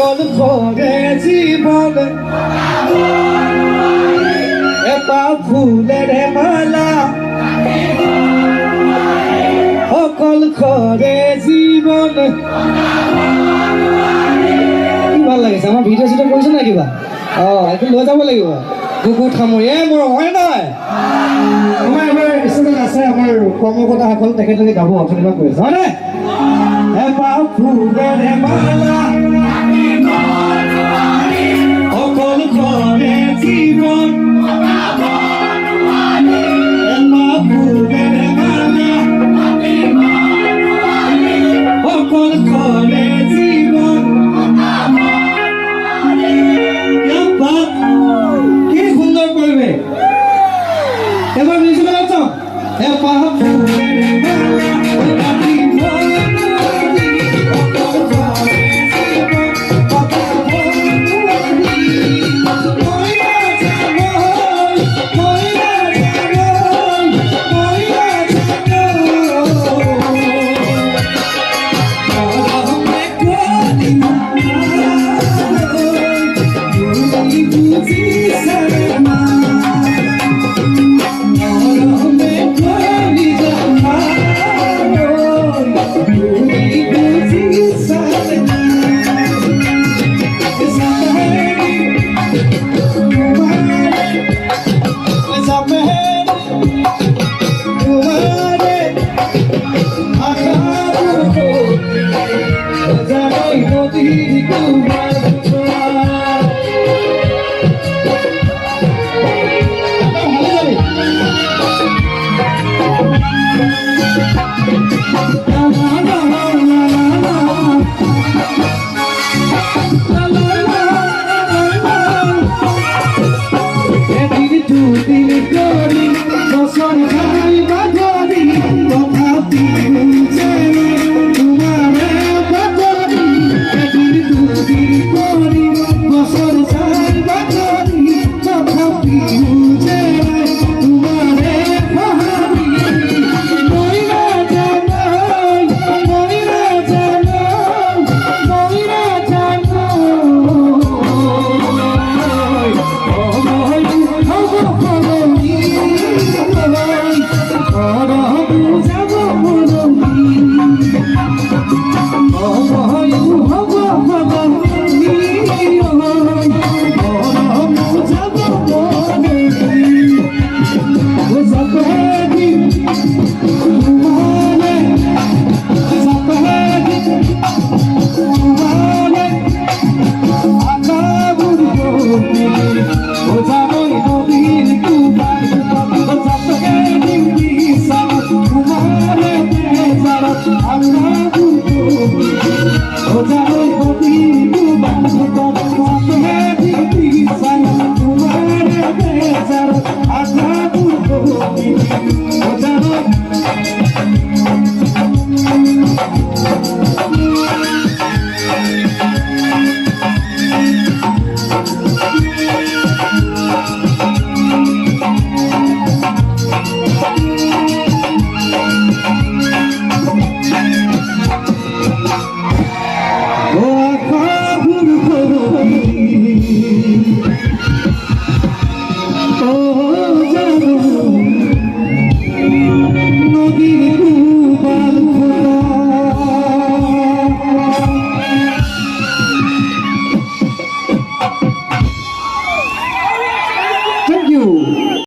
অকল ঘৰে জীৱন এপাহ ফুলেৰে মালা অকল ঘৰে জীৱন কি ভাল লাগিছে আমাৰ ভিডিঅ' চিডিঅ' কৰিছে নাই কিবা এইটো লৈ যাব লাগিব কুকুৰ সামৰি মোৰ হয় নহয় আমাৰ এবাৰ ষ্টুডেণ্ট আছে আমাৰ কৰ্মকৰ্তাসকল তেখেতলোকে গাব অথনিবা কৈ আছে হয়নে এপাহ ফুলেৰে মালা অকল ঘৰে জীৱন